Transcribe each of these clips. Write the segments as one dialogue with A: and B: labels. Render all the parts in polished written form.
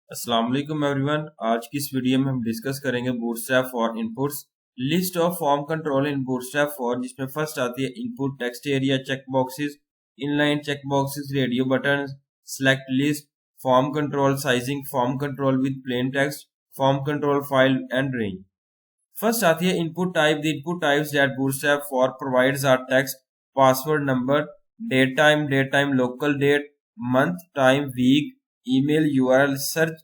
A: अस्सलाम वालेकुम एवरीवन। आज की इस वीडियो में हम डिस्कस करेंगे Bootstrap four inputs. List of form control in Bootstrap four, जिसमें फर्स्ट आती है input text area, check boxes, inline check boxes, radio button, select list, form control sizing, form control with plain text, form control file and range. First आती है input type. The input types that Bootstrap four provides are text, password, number, date time, local date, month, time, week, email, URL, search,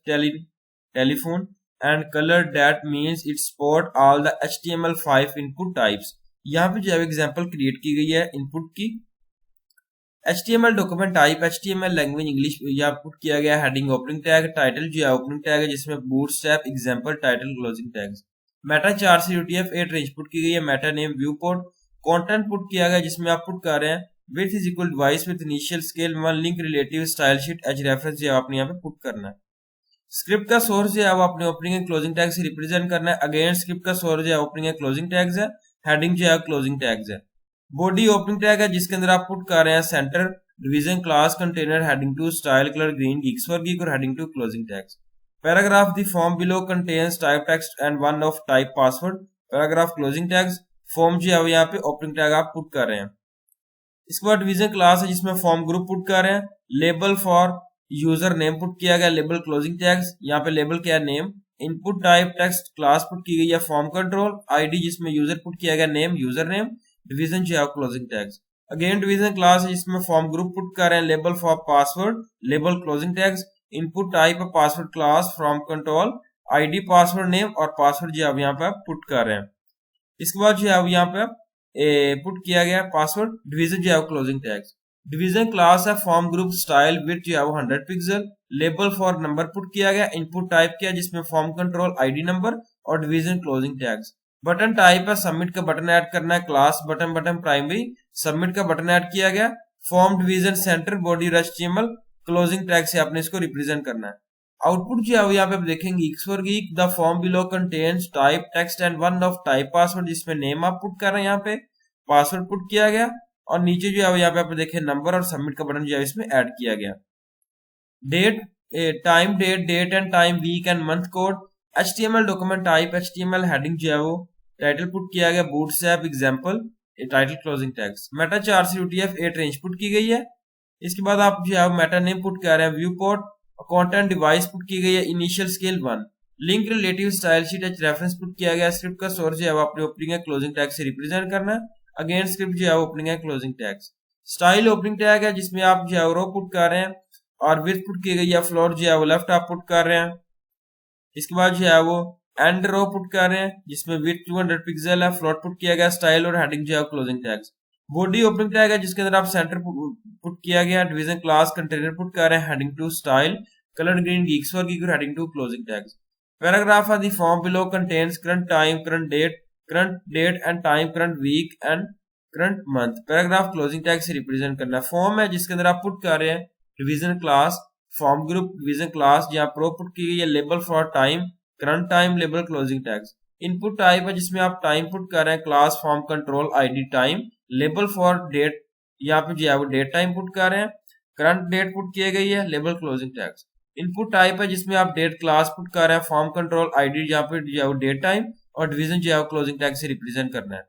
A: telephone, and color. That means it support all the HTML5 input types। यहाँ पे जो example create की गई है input की। HTML document type, HTML language English, यहाँ put किया गया हेडिंग ओपनिंग टैग, टाइटल जो है ओपनिंग टैग है जिसमें bootstrap example title closing tags. Meta 4 से UTF-8 रेंज पुट की गई है। Meta name view port, content put किया गया जिसमें आप पुट कर रहे हैं width is equal device with initial scale 1 link relative style sheet h reference जो आपने यहाँ पे पुट करना है। स्क्रिप्ट का सोर्स जो है वो अपने ओपनिंग एंड क्लोजिंग टैग से रिप्रेजेंट करना है। अगेन स्क्रिप्ट का सोर्स जो है ओपनिंग एंड क्लोजिंग टैग्स है। हेडिंग जो है क्लोजिंग टैग्स है। बॉडी ओपनिंग टैग है जिसके अंदर आप पुट कर रहे हैं centre, division, class, container, heading two, style, colour, green, geeks for geek और heading two closing tags. Paragraph the form below contains type text and one of type password. Paragraph closing tags. Form जो है यहाँ पे opening tag आप put कर रहे हैं। इसके बाद डिवीजन क्लास है जिसमें फॉर्म ग्रुप पुट कर रहे हैं। Label for user name put किया गया। लेबल क्लोजिंग टैग्स, यहाँ पे लेबल क्या है, name. Input type text class put की गई है। फॉर्म कंट्रोल आईडी जिसमें यूजर पुट किया गया नेम, यूजर नेम। डिवीजन जो है closing tags. Again division class है जिसमें फॉर्म ग्रुप पुट कर रहे हैं। Label for password, label closing tags. Input type है password class, form control ID, password name और पासवर्ड जो है यहाँ पे पुट कर रहे हैं। इसके बाद जो है यहाँ पे पुट किया गया पासवर्ड। डिवीजन जो है क्लोजिंग टैग्स। डिवीजन क्लास है फॉर्म ग्रुप स्टाइल विड्थ जो है वो 100 pixel. Label for number put किया गया। इनपुट टाइप किया जिसमें फॉर्म कंट्रोल आईडी नंबर और division closing tags. Button type है सबमिट का बटन ऐड करना है। Class button, button primary, submit का बटन ऐड किया गया। Form division centre, body HTML closing tag से आपने इसको रिप्रेजेंट करना है। आउटपुट जो है यहाँ पे आप देखेंगे geeks for geek, the form below contains type text and one of type password, जिसमें नेम आप पुट कर रहे हैं, यहाँ पे पासवर्ड पुट किया गया और नीचे जो है यहाँ पे आप देखें नंबर और सबमिट का बटन जो है इसमें ऐड किया गया। Date, time, date and time, week and month code. HTML document type, HTML heading जो है वो टाइटल पुट किया गया। Bootstrap example title closing tags. Meta 4 से UTF-8 रेंज पुट की गई है। इसके बाद आप जो है मेटा नेम पुट कर रहे हैं। View port, content device put की गई है। Initial scale 1, link relative style sheet H reference put किया गया। स्क्रिप्ट का सोर्स जो है अपने ओपनिंग एंड क्लोजिंग टैग से रिप्रेजेंट करना है। अगेन स्क्रिप्ट जो है opening and closing tags. Style opening tag है जिसमें आप जो है रो पुट कर रहे हैं और विड्थ पुट की गई है। फ्लोर जो है वो लेफ्ट आप पुट कर रहे हैं। इसके बाद जो है वो एंड रो पुट कर रहे हैं जिसमें विड्थ 200 पिक्सल है। फ्लोट पुट किया गया। स्टाइल और हेडिंग जो है closing tags. Body opening tag है जिसके अंदर आप सेंटर पुट किया गया। डिवीजन क्लास कंटेनर पुट कर रहे हैं। Heading two, style, colour green, geeks for geek और heading two closing tags. Paragraph है the form below contains current time, current date and time, current week and current month. Paragraph closing tag से represent करना है। Form है जिसके अंदर आप put कर रहे हैं division class, form group, division class जहाँ प्रो पुट की गई है। Label for time, current time, label closing tags. Input type है जिसमें आप टाइम पुट कर रहे हैं। Class, form control ID, time. Label for date, यहाँ पे जो है वो डेट टाइम पुट कर रहे हैं। करंट डेट पुट की गई है। Label closing tags. Input type है जिसमें आप डेट क्लास पुट कर रहे हैं। फॉर्म कंट्रोल आईडी जहाँ पे जो है वो डेट टाइम और डिवीजन जो है वो क्लोजिंग टैग से रिप्रेजेंट करना है।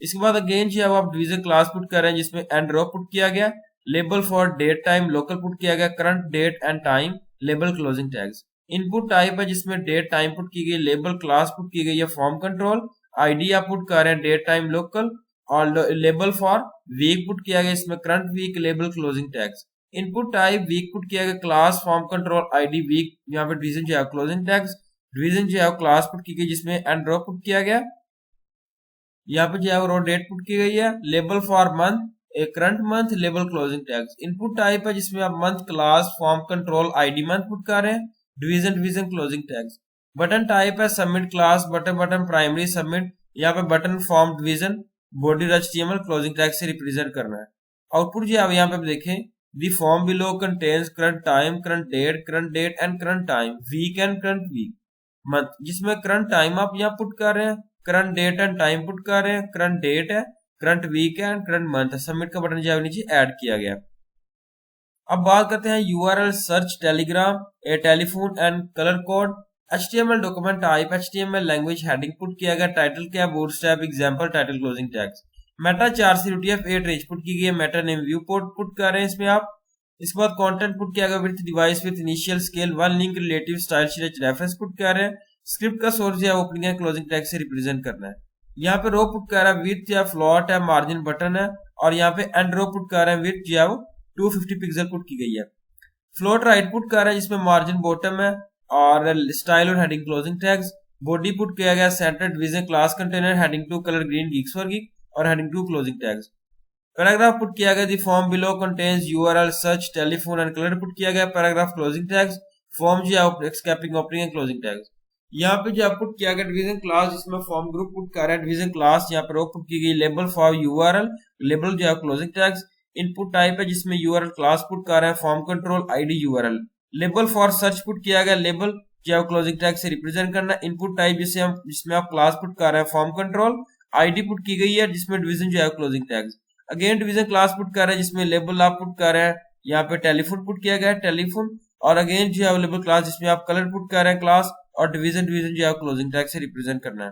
A: इसके बाद अगेन जो है वो आप डिवीजन क्लास पुट कर रहे हैं जिसमें एंड रो पुट किया गया। Label for date time, local put किया गया। Current date and time, label closing tags. Input type है जिसमें डेट टाइम पुट की गई। लेबल क्लास पुट की गई है। फॉर्म कंट्रोल आईडी आप पुट कर रहे हैं। डेट टाइम, लोकल और लेबल फॉर वीक पुट किया गया। इसमें current week, label closing tags. Input type week put किया गया। Class, form control ID, week, यहाँ पे डिवीजन जो है क्लोजिंग टैग्स। डिवीजन जो है क्लास पुट की गई जिसमें एंड रो पुट किया गया। यहाँ पे जो है रो डेट पुट की गई है। Label for month, a current month, label closing tags. Input type है जिसमें आप month, class, form control ID, month put कर रहे हैं। Division closing tags. Button type है submit class, button primary, submit, यहाँ पे button, form, division, body HTML closing tag से रिप्रेजेंट करना है। आउटपुट जो है यहाँ पे देखें the form below contains current time, current date and current time, week and current week, month, जिसमें करंट टाइम आप यहाँ पुट कर रहे हैं। Current date and time put कर रहे हैं। करंट डेट है, करंट वीक है एंड करंट मंथ है। सबमिट का बटन जो है नीचे ऐड किया गया। अब बात करते हैं URL search, Telegram, A telephone and colour code. HTML document type, HTML language, heading put किया गया, टाइटल क्या है, bootstrap, example, title, closing tags. Meta 4 UTF-8 range put की गई है, Meta name view port put कर रहे हैं इसमें आप। इसके बाद कंटेंट पुट किया गया with device with initial scale 1 link relative style sheet reference put कर रहे हैं। स्क्रिप्ट का सोर्स या ओपनिंग है क्लोजिंग टैग से रिप्रेजेंट करना है। यहाँ पे रो पुट कर रहा है विथ या फ्लॉट है, मार्जिन बटन है, और यहाँ पे एंड रो पुट कर रहे हैं विथ या 250 पिक्सल पुट की गई है। फ्लोट राइट पुट कर रहा है जिसमें मार्जिन बॉटम है और स्टाइल और heading closing tags. Body put किया गया center division class container, heading two colour green geeks for geek और heading two closing tags. Paragraph put किया गया the form below contains URL search telephone and colour put किया गया। Paragraph closing tags, form जो है skipping opening and closing tags. यहाँ पे जो पुट किया गया डिवीजन क्लास जिसमें फॉर्म ग्रुप पुट कर रहा है डिवीजन क्लास, यहाँ पर पुट की गई लेबल फॉर यूआरएल, लेबल जो है क्लोजिंग टैग्स। इनपुट टाइप है जिसमें यूआरएल क्लास पुट कर रहे हैं, form control ID URL. Label for search put किया गया, लेबल जो है क्लोजिंग टैग से रिप्रेजेंट करना। इनपुट टाइप जिसमें आप क्लास पुट कर रहे हैं, फॉर्म कंट्रोल आईडी पुट की गई है जिसमें डिवीजन जो है closing tags. Again division class put कर रहे हैं जिसमें लेबल आप पुट कर रहे हैं, यहाँ पे टेलीफोन पुट किया गया है टेलीफोन, और अगेन जो है लेबल क्लास जिसमें आप कलर पुट कर रहे हैं क्लास, और डिवीजन जो है क्लोजिंग टैग से रिप्रेजेंट करना है।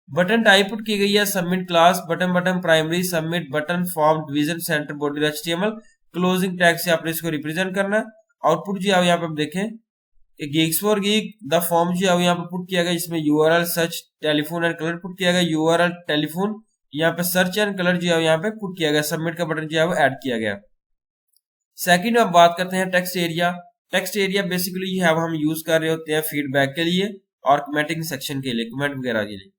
A: बटन टाइप पुट की गई है submit class, button button primary, submit button, form division centre body HTML, closing tag से आपने इसको रिप्रेजेंट करना है। आउटपुट जो है यहाँ पे आप देखें Geeks for geek the form जो है यहाँ पे पुट किया गया जिसमें URL search telephone and colour put किया गया, यूआरएल टेलीफोन, यहाँ पे सर्च एंड कलर जो है यहाँ पे पुट किया गया, सबमिट का बटन जो है वो ऐड किया गया। सेकंड अब बात करते हैं text area. Text area basically हम यूज कर रहे होते हैं फीडबैक के लिए और कमेंटिंग सेक्शन के लिए, कमेंट वगैरह के लिए।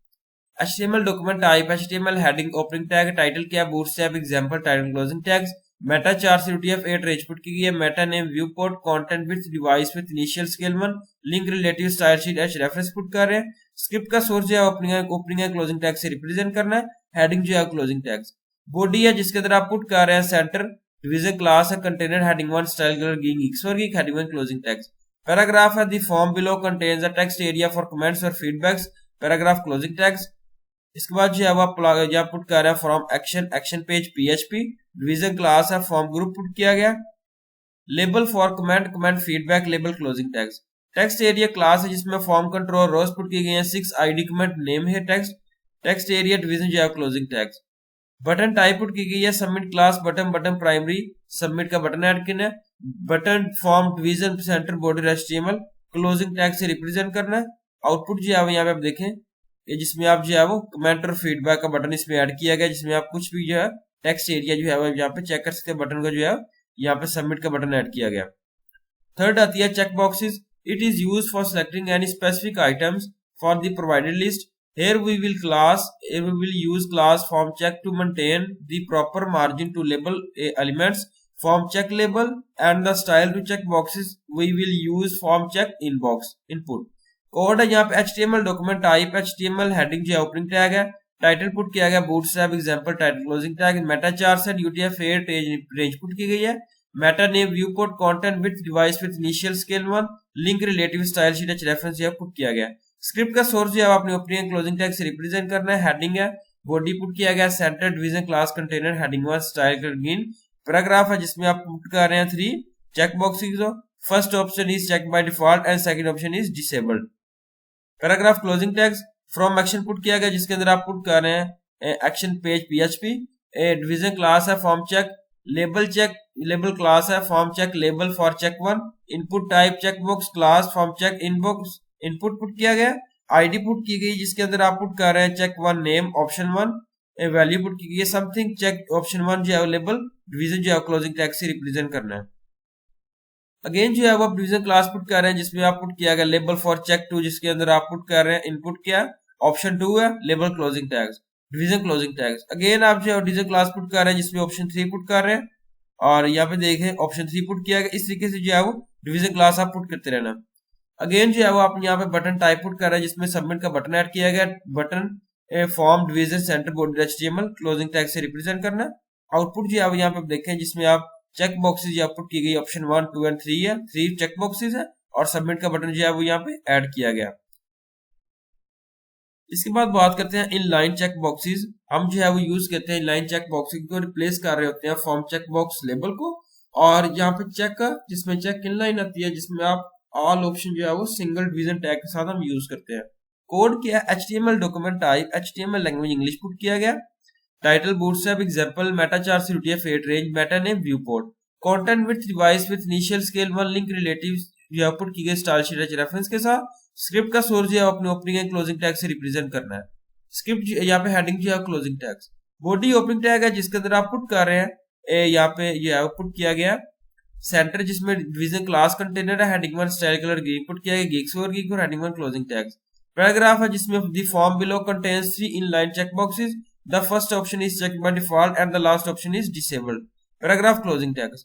A: HTML document type, HTML heading opening tag, title क्या है, bootstrap, example, title, closing tags. Meta 4 UTF-8 range put की गई है, Meta name view port, content with device with initial scale 1 link relative style sheet H reference put कर रहे हैं। Script का source जो है ओपनिंग है क्लोजिंग टैग से रिप्रेजेंट करना है। हेडिंग जो है क्लोजिंग टैग्स। बॉडी है जिसके अंदर आप पुट कर रहे हैं सेंटर डिवीजन क्लास है, container heading 1 style colour geeks for geek, heading 1 closing tags. Paragraph है the form below contains the text area for comments और फीडबैक्स, पैराग्राफ क्लोजिंग टैग्स। इसके बाद जो है आप पुट कर रहे हैं from action page PHP, division class है, फॉर्म ग्रुप पुट किया गया। Label for comment feedback, label, closing tags. Text area class है जिसमें फॉर्म कंट्रोल रोज पुट की गई है, 6 ID कमेंट नेम है टेक्स्ट एरिया डिवीजन जो है closing tags. Button type put की गई है submit class, button primary, submit का बटन ऐड करना है। Button form division centre border HTML, closing tag से रिप्रेजेंट करना है। आउटपुट जो है यहाँ पे आप देखें ये जिसमें आप जो है वो कमेंट और फीडबैक का बटन इसमें ऐड किया गया, जिसमें आप कुछ भी जो है टेक्स्ट एरिया जो है वो यहाँ पे चेक कर सकते हैं, बटन का जो है यहाँ पे सबमिट का बटन ऐड किया गया। थर्ड आती है check boxes. It is use for selecting any specific items for the provided list. Here we will use class form check to maintain the proper margin to label elements, form check label, and the style to check boxes. We will use form check inbox input. Code है यहाँ पे HTML document type, HTML heading जो है opening tag है, title put किया गया Bootstrap, example, title, closing tag. Meta 4 UTF-8 range put की गई है। Meta name view port, content with device with initial scale 1 link relative style sheet H reference जो है पुट किया गया। स्क्रिप्ट का सोर्स जो है आपने ओपनिंग क्लोजिंग टैग से रिप्रेजेंट करना है। हेडिंग है, बॉडी पुट किया गया center division class container, heading 1 style green. Paragraph है जिसमें आप पुट कर रहे हैं 3 check boxes. First option is check by default and second option is disabled. Paragraph closing tags, form action put किया गया जिसके अंदर आप पुट कर रहे हैं action page PHP, division class है, फॉर्म चेक, लेबल क्लास है, form check, label for check 1। Input type checkbox class, form check inbox, input put किया गया। आईडी पुट की गई जिसके अंदर आप पुट कर रहे हैं check 1 name option 1, value put की गई समथिंग चेक ऑप्शन 1 जो है लेबल, डिवीजन जो है क्लोजिंग टैग से रिप्रेजेंट करना है। अगेन जो है वो डिवीजन क्लास पुट कर रहे हैं जिसमें आप पुट किया गया लेबल फॉर चेक 2 जिसके अंदर आप पुट कर रहे हैं इनपुट क्या ऑप्शन 2 है, label, closing tags, division, closing tags. Again आप जो है डिवीजन क्लास पुट कर रहे हैं जिसमें ऑप्शन 3 पुट कर रहे हैं, और यहाँ पे देखें ऑप्शन 3 पुट किया गया। इस तरीके से जो है वो डिवीजन क्लास आप पुट करते रहना। अगेन जो है वो आप यहाँ पे बटन टाइप पुट कर रहे हैं जिसमें सबमिट का बटन ऐड किया गया। Button form division centre border HTML, closing tag से रिप्रेजेंट करना। आउटपुट जो है यहाँ पे देखें जिसमें आप चेक बॉक्सेस या पुट की गई ऑप्शन 1, 2 एंड 3 है, 3 चेक बॉक्सेस है, और सबमिट का बटन जो है वो यहाँ पे ऐड किया गया। इसके बाद बात करते हैं इनलाइन चेक बॉक्सेस। हम जो है वो यूज करते हैं इनलाइन चेक बॉक्सेस को रिप्लेस कर रहे होते हैं फॉर्म चेक बॉक्स लेबल को, और यहाँ पे चेक का जिसमें चेक इनलाइन आती है, जिसमें आप ऑल ऑप्शन जो है वो सिंगल डिवीजन टैग के साथ हम यूज करते हैं। कोड क्या है, HTML document type HTML language English put किया गया। Title bootstrap example Meta chart से UTF 8 range Meta name view port. Content with device with initial scale 1 link relative जो पुट की गई स्टाइल शीट रेफरेंस के साथ। स्क्रिप्ट का सोर्स जो है अपने ओपनिंग एंड क्लोजिंग टैग से रिप्रेजेंट करना है। स्क्रिप्ट यहाँ पे हेडिंग जो है closing tags. Body opening tag है जिसके अंदर आप पुट कर रहे हैं, यहाँ पे ये पुट किया गया। सेंटर जिसमें डिवीजन क्लास कंटेनर है, heading 1 style colour green put किया गया गिग्स फॉर गिग और हेडिंग 1 क्लोजिंग टैग्स। पैराग्राफ है जिसमें the form below contains 3 inline check boxes. The first option is checked by default and the last option is disabled. Paragraph closing tags.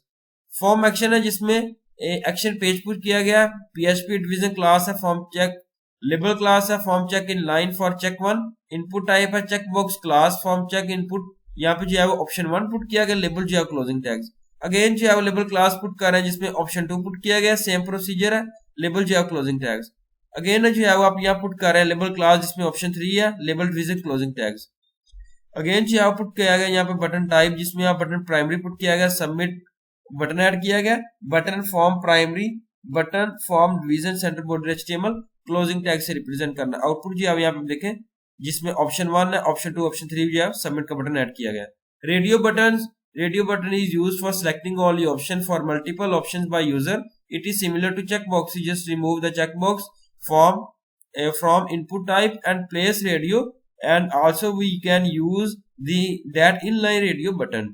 A: Form action है जिसमें action page put किया गया। PHP division class है form check. Label class है form check inline for check 1। Input type है check box class form check input. यहाँ पे जो है वो ऑप्शन 1 पुट किया गया। लेबल जो है क्लोजिंग टैग्स। अगेन जो है वो लेबल क्लास पुट कर रहे हैं जिसमें ऑप्शन 2 पुट किया गया। सेम प्रोसीजर है। लेबल जो है क्लोजिंग टैग्स। अगेन जो है वो आप यहाँ पुट कर रहे हैं लेबल क्लास जिसमें ऑप्शन 3 है। Label division closing tags. Again जी आउटपुट किया गया यहाँ पे बटन टाइप जिसमें आप बटन प्राइमरी पुट किया गया। सबमिट बटन ऐड किया गया। Button form primary button form division centre border HTML closing tag से रिप्रेजेंट करना। आउटपुट जी आप यहाँ पे देखें जिसमें ऑप्शन 1 है, ऑप्शन 2, ऑप्शन 3 जो है सबमिट का बटन ऐड किया गया। Radio button is use for selecting all option for multiple option by user. It is similar to check box, just remove the check box form from input type and place radio, and also we can use that inline radio button.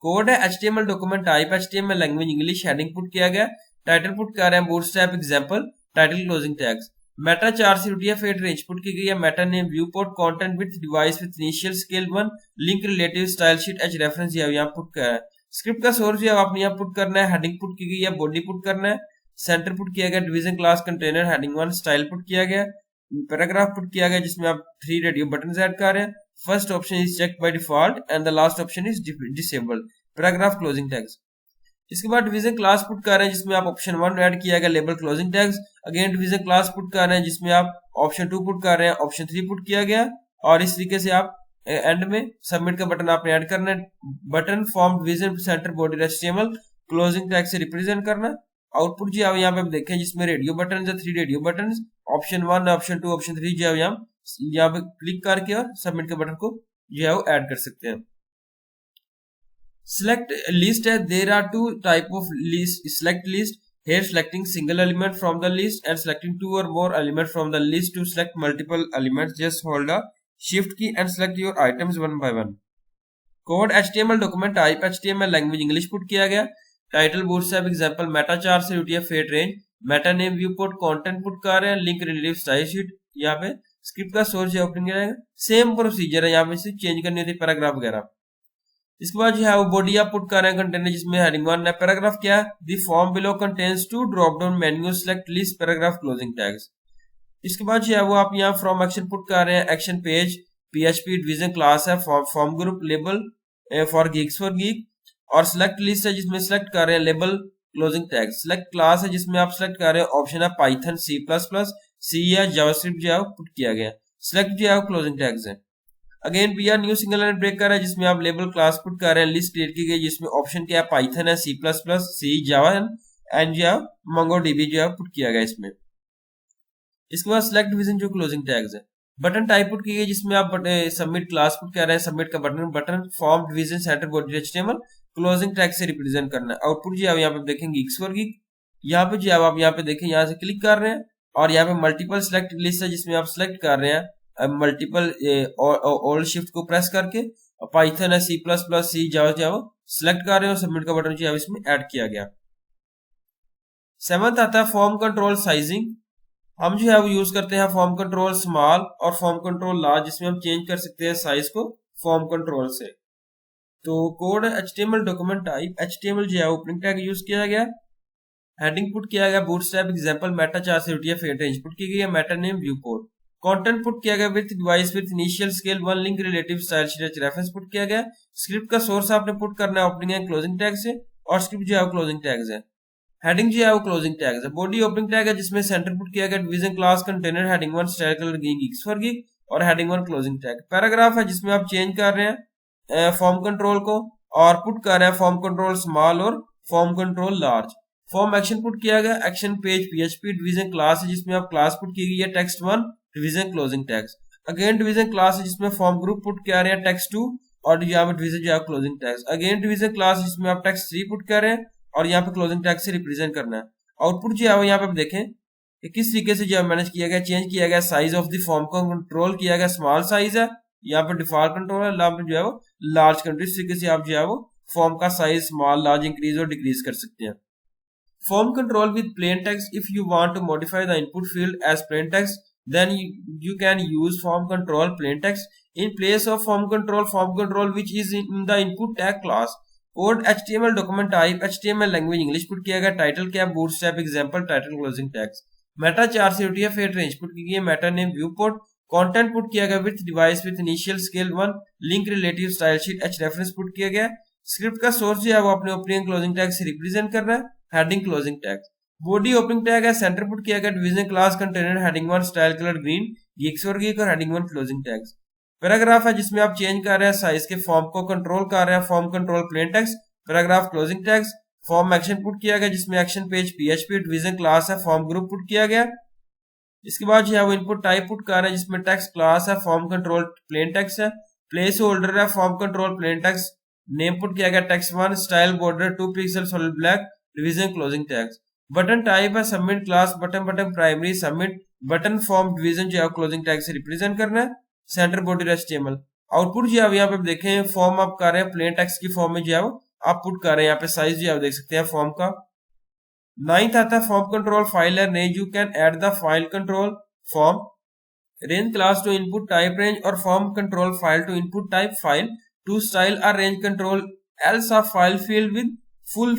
A: Code है HTML document type HTML language English. Heading put किया गया। Title put कर रहे हैं bootstrap example title closing tags. Meta 4 से UTF 8 range put की गई है। Meta name view port content with device with initial scale 1 link relative style sheet H reference यहाँ पुट कर है। स्क्रिप्ट का सोर्स जो आपने यहाँ पुट करना है। हेडिंग पुट की गई है। बॉडी पुट करना है। सेंटर पुट किया गया। Division class container heading 1 style put किया गया। पैराग्राफ पुट किया गया जिसमें आप 3 रेडियो बटन ऐड कर रहे हैं। First option is check by default and the last option is disabled. Paragraph closing tags. इसके बाद डिवीजन क्लास पुट कर रहे हैं जिसमें आप ऑप्शन 1 ऐड किया गया। Label closing tags. Again division class put कर रहे हैं जिसमें आप ऑप्शन 2 पुट कर रहे हैं। ऑप्शन 3 पुट किया गया और इस तरीके से आप एंड में सबमिट का बटन आपने ऐड करना है। Button form division centre border HTML closing tag से रिप्रेजेंट करना। आउटपुट जी आप यहाँ पे देखें जिसमें रेडियो बटन है, 3 radio button, option 1, option 2, option 3 जो है यहाँ पे क्लिक करके और सबमिट के बटन को जो है वो ऐड कर सकते हैं। सिलेक्ट लिस्ट है। There are 2 type of list. Select list here selecting single element from the list and selecting 2 or more element from the list. To select multiple elements just hold the shift key and select your items one by one. Code HTML document type HTML language English put किया गया। Title bootstrap example Meta 4 से UTF 8 range. Meta name view port content put कर रहे हैं। Link relative style sheet यहाँ पे script का source है ओपनिंग रहेगा। सेम प्रोसीजर है, यहाँ पे से चेंज करनी होती है पैराग्राफ वगैरह। इसके बाद जो है वो बॉडी आप पुट कर रहे हैं कंटेनर जिसमें हेडिंग 1 है। पैराग्राफ क्या है, the form below contains 2 drop down menu select list paragraph closing tags. इसके बाद जो है वो आप यहाँ फ्रॉम एक्शन पुट कर रहे हैं। Action page PHP division class है form group label for gigs for gig और सिलेक्ट लिस्ट है जिसमें सिलेक्ट कर रहे हैं label closing tag. Select class है जिसमें आप सिलेक्ट कर रहे हैं ऑप्शन है पाइथन C++, या जावास्क्रिप्ट जो है पुट किया गया। सिलेक्ट जो है क्लोजिंग टैग्स है। Again PR new single line break कर रहा है जिसमें आप लेबल क्लास पुट कर रहे हैं। लिस्ट क्रिएट की गई जिसमें ऑप्शन क्या है पाइथन है C++, जावा एंड जो है MongoDB जो है पुट किया गया इसमें। इसके बाद सिलेक्ट डिवीजन जो क्लोजिंग टैग्स है। बटन टाइप पुट की गई जिसमें आप सबमिट क्लास पुट कर रहे हैं। सबमिट का button form division centre body HTML closing tag से रिप्रेजेंट करना है। आउटपुट जी आप यहाँ पे देखेंगे गिग्स फॉर गिग। यहाँ पे जो आप यहाँ पे देखें यहाँ से क्लिक कर रहे हैं और यहाँ पे मल्टीपल सिलेक्ट लिस्ट है जिसमें आप सिलेक्ट कर रहे हैं मल्टीपल ऑल शिफ्ट को प्रेस करके पाइथन है C++, जावा सिलेक्ट कर रहे हैं और सबमिट का बटन जो है इसमें ऐड किया गया। 7th आता है फॉर्म कंट्रोल साइजिंग। हम जो है वो यूज करते हैं फॉर्म कंट्रोल स्मॉल और फॉर्म कंट्रोल लार्ज जिसमें हम चेंज कर सकते हैं साइज को फॉर्म कंट्रोल से। तो code HTML document type HTML जो है ओपनिंग टैग यूज किया गया। हेडिंग पुट किया गया बूटस्ट्रैप एग्जांपल मेटा 4 से UTF 8 रेंज पुट की गई है। Meta name view port content put किया गया with device with initial scale 1 link relative style sheet reference put किया गया। स्क्रिप्ट का सोर्स आपने पुट करना है ओपनिंग एंड क्लोजिंग टैग से और स्क्रिप्ट जो है क्लोजिंग टैग्स है। हेडिंग जो है वो क्लोजिंग टैग है। बॉडी ओपनिंग टैग है जिसमें सेंटर पुट किया गया division class container heading 1 style colour gigs for gig और हेडिंग 1 क्लोजिंग टैग। पैराग्राफ है जिसमें आप चेंज कर रहे हैं फॉर्म कंट्रोल को और पुट कर रहा है फॉर्म कंट्रोल स्मॉल और form control large. Form action put किया गया, action page PHP division class है जिसमें आप क्लास पुट की गई है text 1 division closing tags. Again division class है जिसमें फॉर्म ग्रुप पुट किया रहे हैं टेक्स्ट 2 और यहाँ पे डिवीजन जो है closing tags. Again division class जिसमें आप टेक्स्ट 3 पुट कर रहे हैं और यहाँ पे क्लोजिंग टैग से रिप्रेजेंट करना है। आउटपुट जो है यहाँ पे देखें कि किस तरीके से जो है मैनेज किया गया, चेंज किया गया। साइज ऑफ द फॉर्म को कंट्रोल किया गया, स्मॉल साइज है, यहाँ पे डिफॉल्ट कंट्रोल है, यहाँ पे जो है वो लार्ज कंट्रोल। इस तरीके से आप जो है वो फॉर्म का साइज स्मॉल लार्ज इंक्रीज और डिक्रीज कर सकते हैं। Form control with plain text. If you want to modify the input field as plain text, then you can use form control plain text in place of form control which is in the input tag class. Code HTML document type HTML language English put किया गया। Title क्या, bootstrap example title closing tags. Meta 4 से UTF-8 range put की गई है। Meta name viewport content put किया गया with device with initial scale 1 link relative style sheet H reference put किया गया। स्क्रिप्ट का सोर्स जो है वो अपने ओपनिंग क्लोजिंग टैग से रिप्रेजेंट कर रहा है। Heading closing tag, body opening tag है, सेंटर पुट किया गया division class container heading 1 style colour green Geeks और गीक और हेडिंग 1 क्लोजिंग टैग्स। पैराग्राफ है जिसमें आप चेंज कर रहे हैं साइज के फॉर्म को कंट्रोल कर रहे हैं form control plain text paragraph closing tags. Form action put किया गया जिसमें action page PHP division class है फॉर्म ग्रुप पुट किया गया। इसके बाद जो है वो इनपुट टाइप पुट कर रहे हैं जिसमें टेक्स्ट क्लास है फॉर्म कंट्रोल प्लेन टेक्स्ट है। प्लेस होल्डर है form control plain text. Name put किया गया text 1 style border 2 pixel solid black division closing tags. Button type है submit class button primary submit button form division जो है closing tag से represent करना है। Centre body HTML। आउटपुट जो है यहाँ पे देखें फॉर्म आप कर रहे हैं प्लेन टेक्स्ट की फॉर्म में जो है वो आप पुट कर रहे हैं। यहाँ पे साइज जो है देख सकते हैं फॉर्म का। 9th आता है फॉर्म कंट्रोल फाइल है range. You can add the file control form range class to input type range और form control file to input type file to style a range control else a file field with full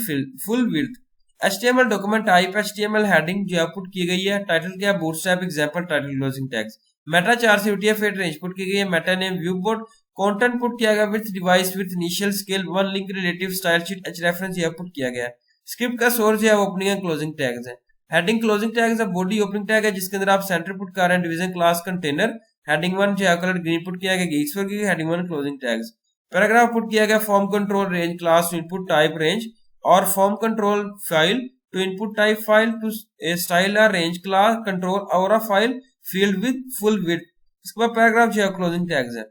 A: width. HTML document type HTML heading जो पुट की गई है। Title क्या है bootstrap example title closing tags. Meta 4 से UTF-8 range put की गई है। Meta name viewport content put किया गया with device with initial scale 1 link relative style sheet H reference यह पुट किया गया। स्क्रिप्ट का सोर्स है ओपनिंग एंड क्लोजिंग टैग्स है। हेडिंग क्लोजिंग टैग्स है बॉडी ओपनिंग टैग है जिसके अंदर आप सेंटर पुट कर रहे हैं डिवीजन क्लास कंटेनर हेडिंग 1 जो है कलर ग्रीन पुट किया गया geeks for geek heading 1 closing tags. Paragraph put किया गया form control range class to input type range और form control file to input type file to style a range class control और a file field with full width. इसके बाद paragraph जो है closing tags है।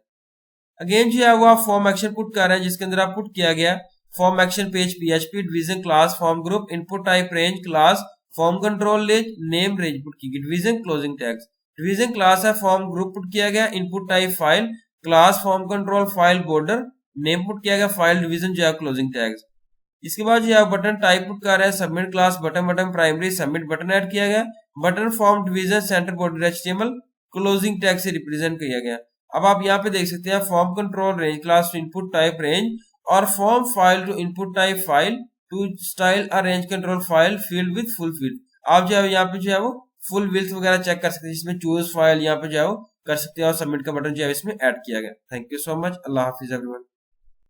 A: Again जो है वो आप फॉर्म एक्शन पुट कर रहे हैं जिसके अंदर आप पुट किया गया form action page PHP division class form group input type range class form control range name range put की गई division closing tags. Division class है फॉर्म ग्रुप पुट किया गया input type file class form control file border name put किया गया file division जो है closing tags. इसके बाद जो है बटन टाइप पुट कर रहे हैं submit class button primary submit button add किया गया। Button form division centre border HTML closing tag से रिप्रेजेंट किया गया। अब आप यहाँ पे देख सकते हैं form control range class to input type range और form file to input type file to style a range control file field with full field. आप जो है यहाँ पे जो है वो फुल विड्थ वगैरह चेक कर सकते हैं जिसमें चूज फाइल यहाँ पे जो है वो कर सकते हैं और सबमिट का बटन जो है इसमें ऐड किया गया। Thank you so much. Allah Hafiz everyone.